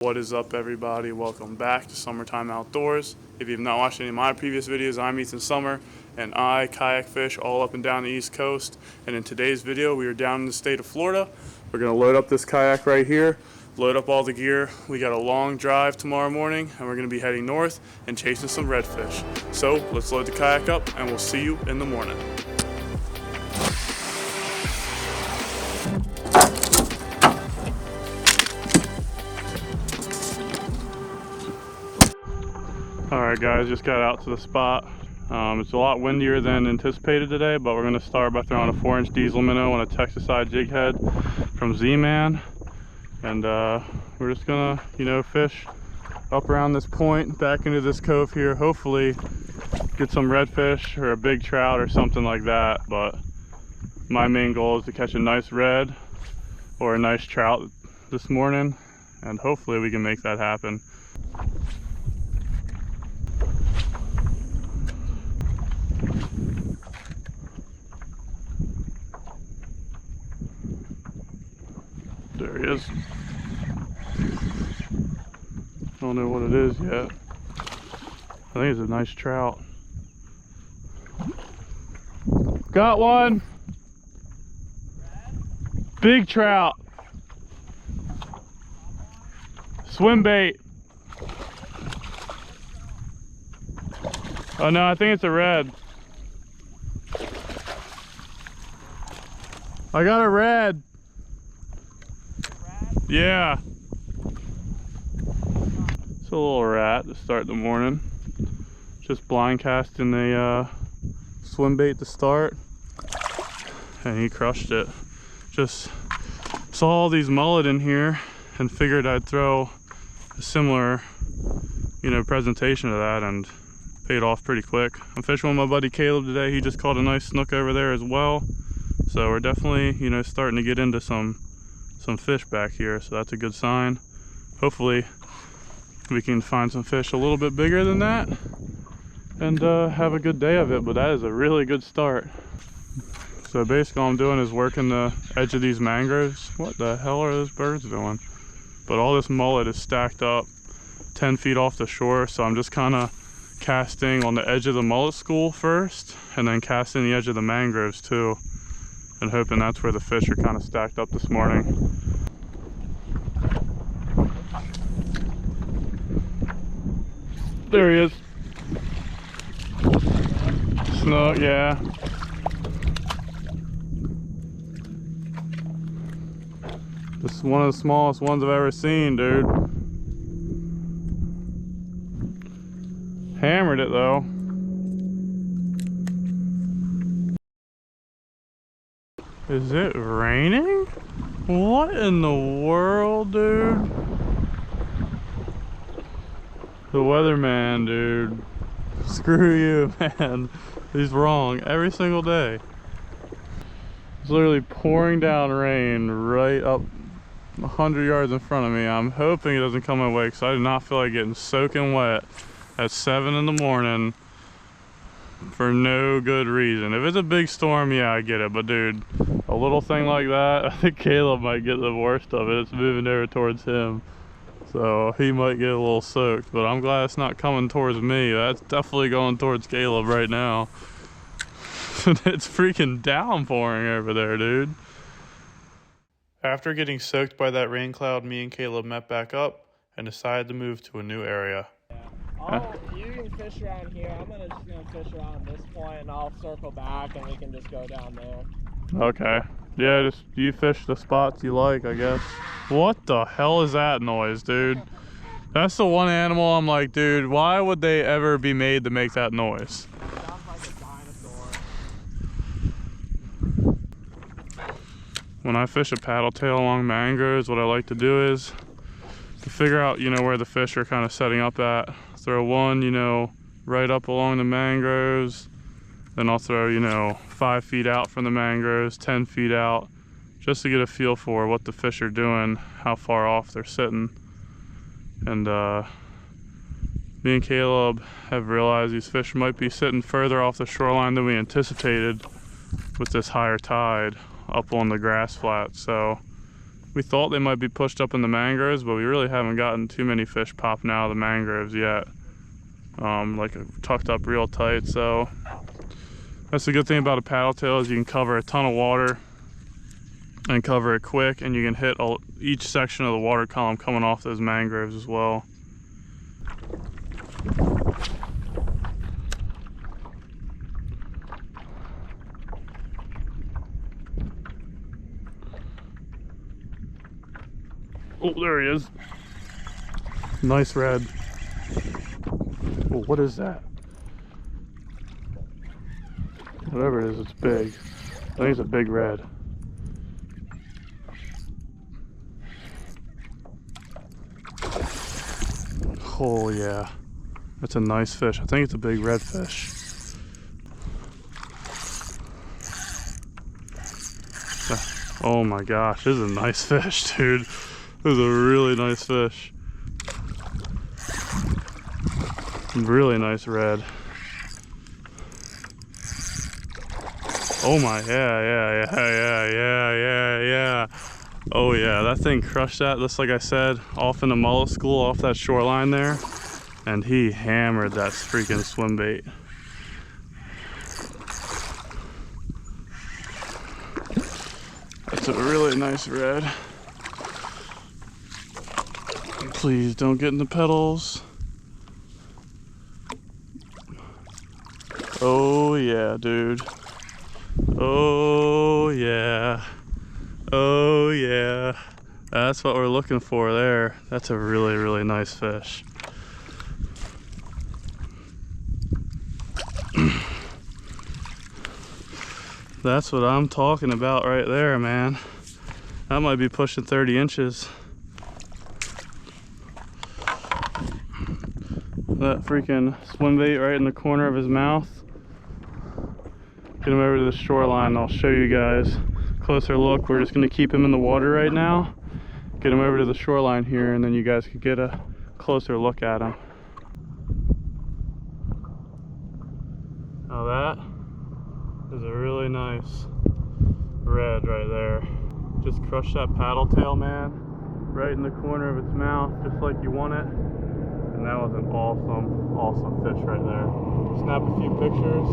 What is up, everybody? Welcome back to Summertime Outdoors. If you've not watched any of my previous videos, I'm Ethan Summer, and I kayak fish all up and down the East Coast. And in today's video, we are down in the state of Florida. We're going to load up this kayak right here, load up all the gear. We got a long drive tomorrow morning, and we're going to be heading north and chasing some redfish. So let's load the kayak up, and we'll see you in the morning. Alright guys, just got out to the spot. It's a lot windier than anticipated today, but we're going to start by throwing a 4-inch diesel minnow on a Texas Eye Jighead from ZMAN. And we're just going to, fish up around this point, back into this cove here. Hopefully get some redfish or a big trout or something like that. But my main goal is to catch a nice red or a nice trout this morning. And hopefully we can make that happen. There he is. Don't know what it is yet. I think it's a nice trout. Got one! Big trout! Swim bait! Oh no, I think it's a red. I got a red! Yeah. It's a little rat to start the morning. Just blind casting the swim bait to start. And he crushed it. Just saw all these mullet in here and figured I'd throw a similar, presentation to that, and paid off pretty quick. I'm fishing with my buddy Caleb today. He just caught a nice snook over there as well. So we're definitely, starting to get into some fish back here, so that's a good sign. Hopefully we can find some fish a little bit bigger than that and have a good day of it, but that is a really good start. So basically all I'm doing is working the edge of these mangroves. What the hell are those birds doing? But all this mullet is stacked up 10 feet off the shore, so I'm just kind of casting on the edge of the mullet school first and then casting the edge of the mangroves too, and hoping that's where the fish are kind of stacked up this morning. There he is. Snook, yeah. This is one of the smallest ones I've ever seen, dude. Hammered it though. Is it raining? What in the world, dude? The weatherman, dude. Screw you, man. He's wrong every single day. It's literally pouring down rain right up 100 yards in front of me. I'm hoping it doesn't come my way because I do not feel like getting soaking wet at 7 in the morning for no good reason. If it's a big storm, yeah, I get it. But dude, a little thing like that, I think Caleb might get the worst of it. It's moving over towards him, so he might get a little soaked. But I'm glad it's not coming towards me. That's definitely going towards Caleb right now. It's freaking downpouring over there, dude. After getting soaked by that rain cloud, me and Caleb met back up and decided to move to a new area. You can fish around here. I'm just gonna fish around this point, and I'll circle back, and we can just go down there. Okay. Yeah, just you fish the spots you like, I guess. What the hell is that noise, dude? That's the one animal I'm like, dude, why would they ever be made to make that noise? It sounds like a dinosaur. When I fish a paddle tail along mangroves, what I like to do is to figure out, where the fish are kind of setting up at. Throw one, right up along the mangroves. Then I'll throw, 5 feet out from the mangroves, 10 feet out, just to get a feel for what the fish are doing, how far off they're sitting. And me and Caleb have realized these fish might be sitting further off the shoreline than we anticipated with this higher tide up on the grass flat. So We thought they might be pushed up in the mangroves, but we really haven't gotten too many fish popping out of the mangroves yet. Like tucked up real tight, so that's the good thing about a paddle tail is you can cover a ton of water and cover it quick, and you can hit each section of the water column coming off those mangroves as well. Oh, there he is. Nice red. Oh, what is that? Whatever it is, it's big. I think it's a big red. Oh yeah, that's a nice fish. I think it's a big redfish. Oh my gosh, this is a nice fish, dude. This is a really nice fish. Really nice red. Oh my, yeah. Oh yeah, that thing crushed that, just like I said, off in the mullet school, off that shoreline there. And he hammered that freaking swim bait. That's a really nice red. Please don't get in the pedals. Oh yeah, dude. Oh yeah. Oh yeah. That's what we're looking for there. That's a really, really nice fish. That's what I'm talking about right there, man. That might be pushing 30 inches. That freaking swim bait right in the corner of his mouth. Get him over to the shoreline, I'll show you guys a closer look. We're just gonna keep him in the water right now. Get him over to the shoreline here, and then you guys can get a closer look at him. Now that is a really nice red right there. Just crushed that paddle tail, man, right in the corner of its mouth, just like you want it. And that was an awesome, awesome fish right there. Snap a few pictures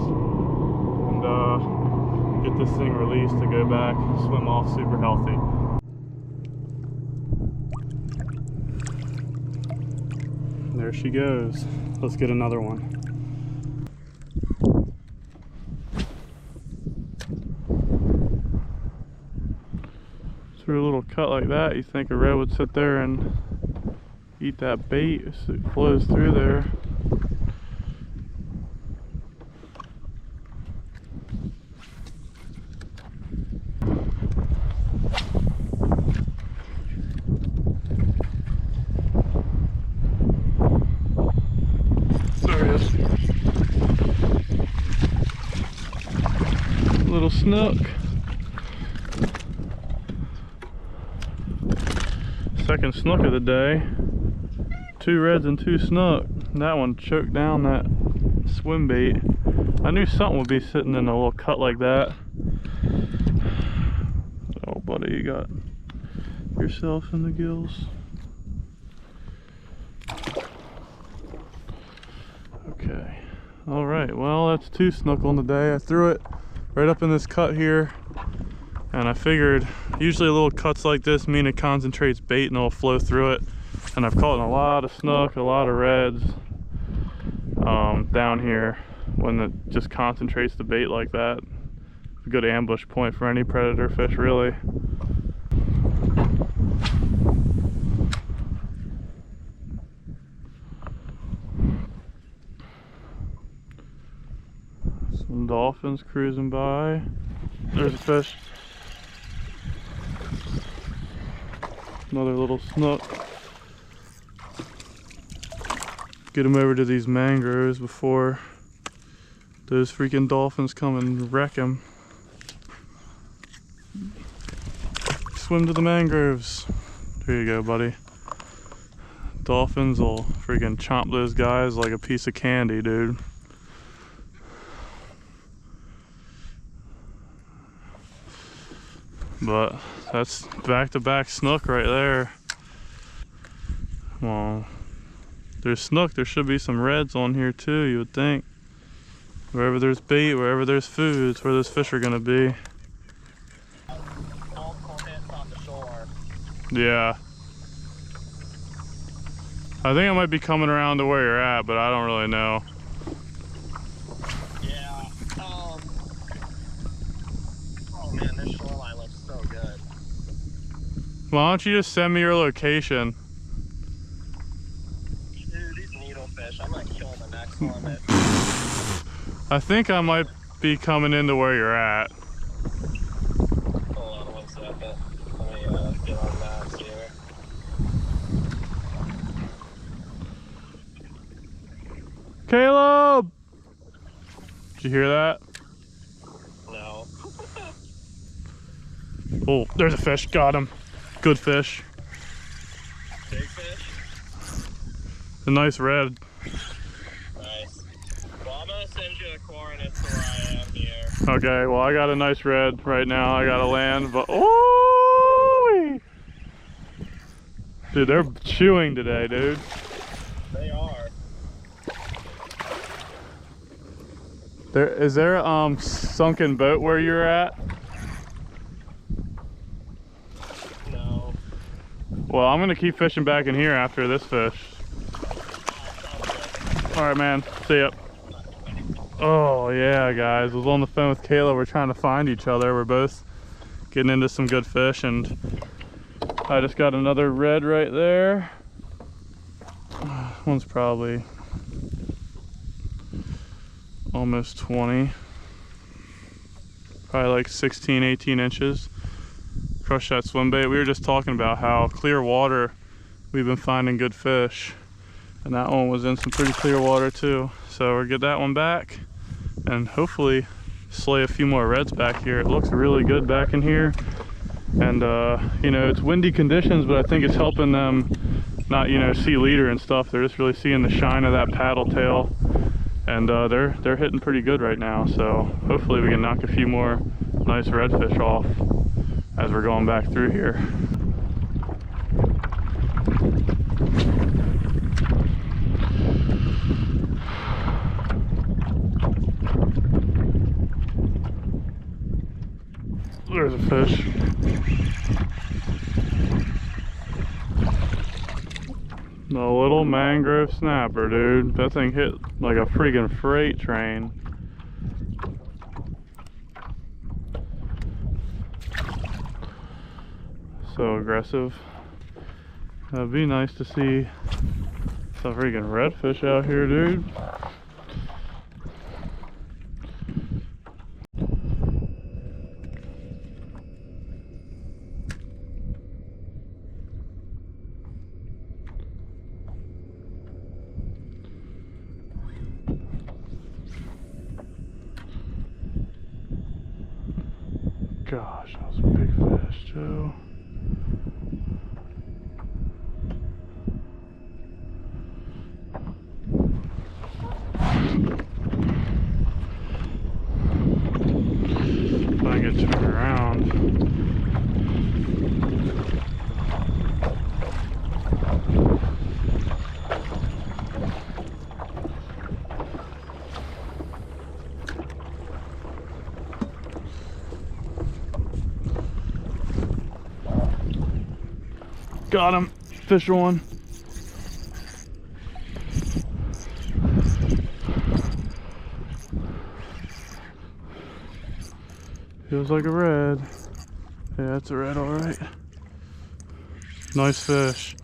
and get this thing released to go back, swim off super healthy. There she goes. Let's get another one. Through a little cut like that, you think a red would sit there and eat that bait as it flows through there. There he is. Little snook. Second snook of the day. 2 reds and 2 snook. That one choked down that swim bait. I knew something would be sitting in a little cut like that. Oh buddy, you got yourself in the gills. Okay. Alright, well that's 2 snook on the day. I threw it right up in this cut here. And I figured usually little cuts like this mean it concentrates bait and it'll flow through it. And I've caught a lot of snook, a lot of reds down here when it just concentrates the bait like that. It's a good ambush point for any predator fish, really. Some dolphins cruising by. There's a fish. Another little snook. Get him over to these mangroves before those freaking dolphins come and wreck him. Swim to the mangroves. There you go, buddy. Dolphins will freaking chomp those guys like a piece of candy, dude. But that's back-to-back snook right there. Well, there's snook. There should be some reds on here too, you would think. Wherever there's bait, wherever there's food, it's where those fish are gonna be. Multiple hits on the shore. Yeah. I think I might be coming around to where you're at, but I don't really know. Yeah. Oh man, this shoreline looks so good. Why don't you just send me your location? Dude, these needlefish, I'm gonna kill the next one. I think I might be coming into where you're at. Hold on 1 second. Let me get on maps here. Caleb! Did you hear that? No. Oh, there's a fish. Got him. Good fish. Big fish? A nice red. Nice. Well, I'm gonna send you the coordinates to where I am here. Okay, well I got a nice red right now. I gotta land, but oh, dude, they're chewing today, dude. They are. Is there a sunken boat where you're at? No. Well, I'm gonna keep fishing back in here after this fish. All right, man. See ya. Oh yeah, guys, I was on the phone with Kayla. We're trying to find each other. We're both getting into some good fish, and I just got another red right there. One's probably almost 20, probably like 16, 18 inches. Crushed that swim bait. We were just talking about how clear water we've been finding good fish, and that one was in some pretty clear water too. So we'll get that one back and hopefully slay a few more reds back here. It looks really good back in here, and you know, it's windy conditions, but I think it's helping them not, you know, see leader and stuff. They're just really seeing the shine of that paddle tail, and they're hitting pretty good right now. So hopefully we can knock a few more nice redfish off as we're going back through here. There's a fish. The little mangrove snapper, dude. That thing hit like a freaking freight train. So aggressive. It'd be nice to see some freaking redfish out here, dude. Gosh, that was a big fish, Joe. If I get turned around. Got him. Fish on. Feels like a red. Yeah, it's a red, all right. Nice fish.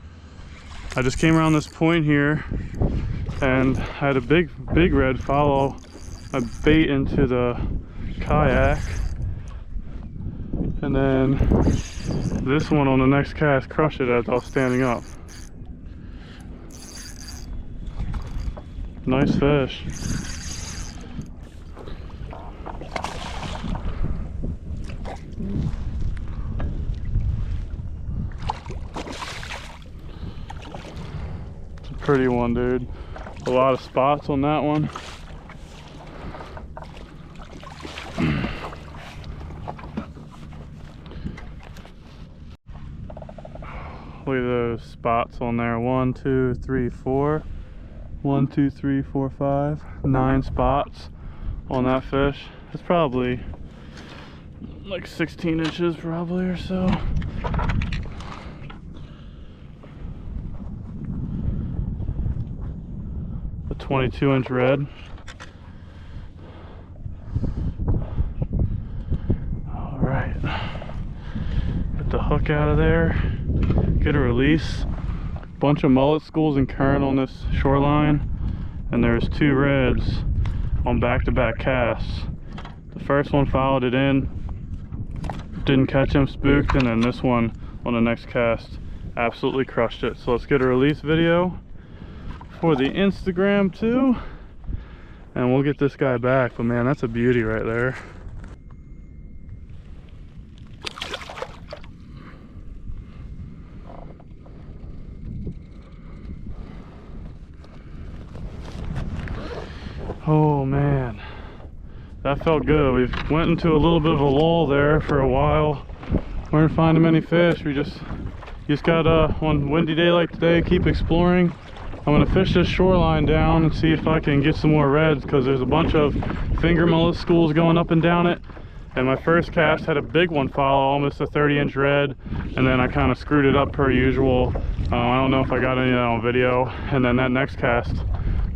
I just came around this point here and I had a big red follow a bait into the kayak. And then this one on the next cast crushed it as I was standing up. Nice fish. It's a pretty one, dude. A lot of spots on that one. those spots on there. 1, 2, 3, 4. 1, 2, 3, 4, 5. 9 spots on that fish. It's probably like 16 inches probably or so. A 22-inch red. All right, get the hook out of there, get a release. Bunch of mullet schools and current on this shoreline, and there's 2 reds on back-to-back casts. The first one followed it in, didn't catch him, spooked, and then this one on the next cast absolutely crushed it. So let's get a release video for the Instagram too, and we'll get this guy back. But man, that's a beauty right there. Oh man, that felt good. We went into a little bit of a lull there for a while. Weren't finding many fish. You just gotta, one windy day like today, keep exploring. I'm gonna fish this shoreline down and see if I can get some more reds, because there's a bunch of finger mullet schools going up and down it. And my first cast had a big one follow, almost a 30-inch red, and then I kind of screwed it up per usual. I don't know if I got any of that on video. And then that next cast,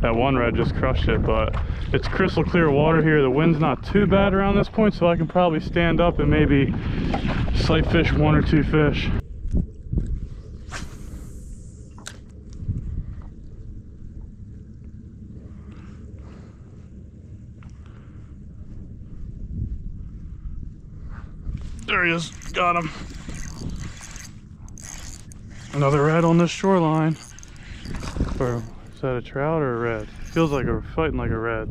that one red just crushed it. But it's crystal clear water here. The wind's not too bad around this point, so I can probably stand up and maybe sight fish 1 or 2 fish. There he is, got him. Another red on this shoreline. Or is that a trout or a red? Feels like we're fighting like a red.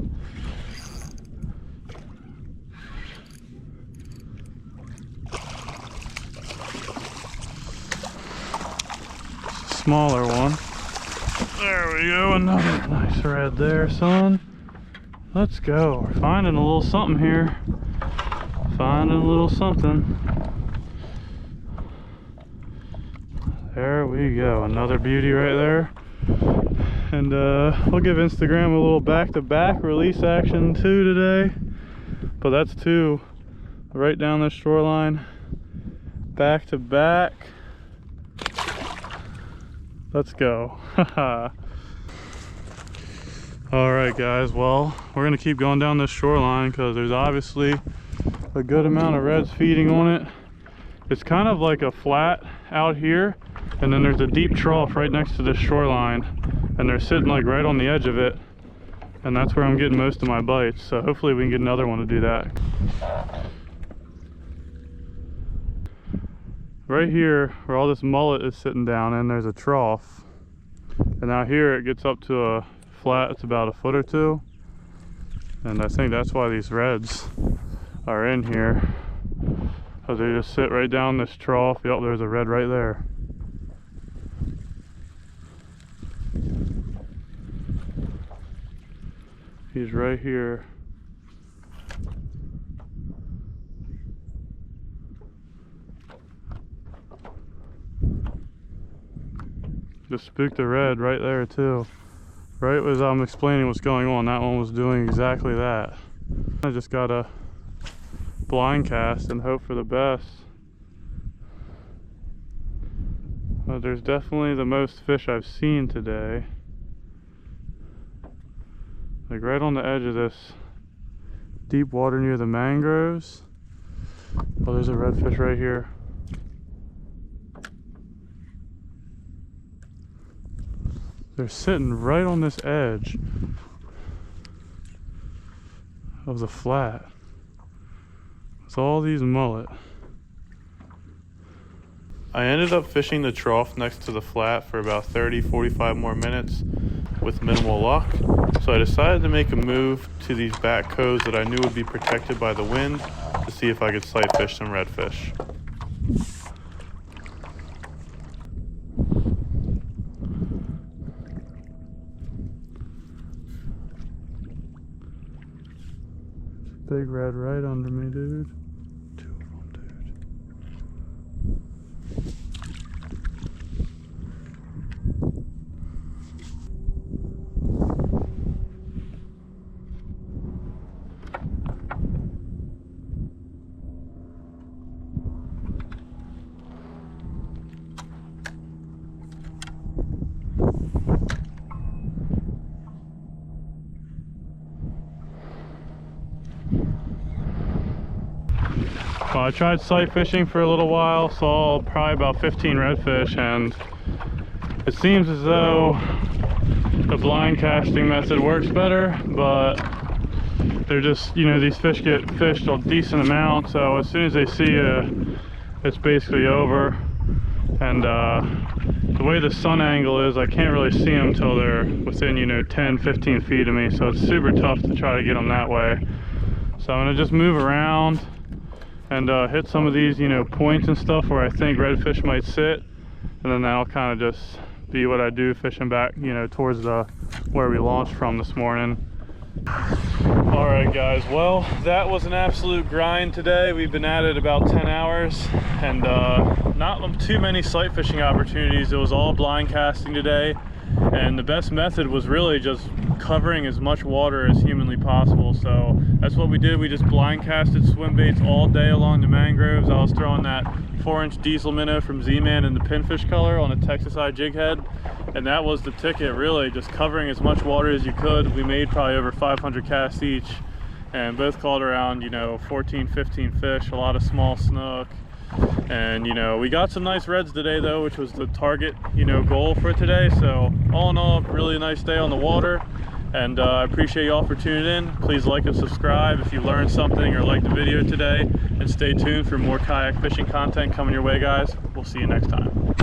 It's a smaller one. There we go, another nice red there, son. Let's go. We're finding a little something here. Finding a little something. There we go, another beauty right there. And we'll give Instagram a little back-to-back release action too today. But that's 2 right down this shoreline, back to back. Let's go. All right guys, well, we're gonna keep going down this shoreline because there's obviously a good amount of reds feeding on it. It's kind of like a flat out here, and then there's a deep trough right next to this shoreline, and they're sitting like right on the edge of it, and that's where I'm getting most of my bites. So hopefully we can get another one to do that. Right here where all this mullet is sitting down in, there's a trough, and out here it gets up to a flat. It's about 1 foot or 2, and I think that's why these reds are in here, because they just sit right down this trough. Yep, there's a red right there. He's right here. Just spooked a red right there too. Right as I'm explaining what's going on, that one was doing exactly that. I just gotta blind cast and hope for the best. But there's definitely the most fish I've seen today. Like right on the edge of this deep water near the mangroves. Oh, there's a redfish right here. They're sitting right on this edge of the flat. It's all these mullet. I ended up fishing the trough next to the flat for about 30-45 more minutes with minimal luck. So I decided to make a move to these back coves that I knew would be protected by the wind to see if I could sight fish some redfish. Big red right under me, dude. 2 of them, dude. I tried sight fishing for a little while, saw probably about 15 redfish, and it seems as though the blind casting method works better, but they're just, you know, these fish get fished a decent amount, so as soon as they see you, it's basically over. And the way the sun angle is, I can't really see them till they're within, you know, 10-15 feet of me, so it's super tough to try to get them that way. So I'm gonna just move around and hit some of these, you know, points and stuff where I think redfish might sit, and then that'll kind of just be what I do fishing back, you know, towards the where we launched from this morning. All right, guys, well, that was an absolute grind today. We've been at it about 10 hours, and not too many sight fishing opportunities. It was all blind casting today, and the best method was really just covering as much water as humanly possible. So that's what we did. We just blind casted swim baits all day along the mangroves. I was throwing that 4-inch diesel minnow from ZMAN in the pinfish color on a Texas Eye Jighead, and that was the ticket, really, just covering as much water as you could. We made probably over 500 casts each, and both caught around, you know, 14-15 fish, a lot of small snook. And, you know, we got some nice reds today though, which was the target, you know, goal for today. So all in all, really nice day on the water, and I appreciate y'all for tuning in. Please like and subscribe if you learned something or liked the video today, and stay tuned for more kayak fishing content coming your way, guys. We'll see you next time.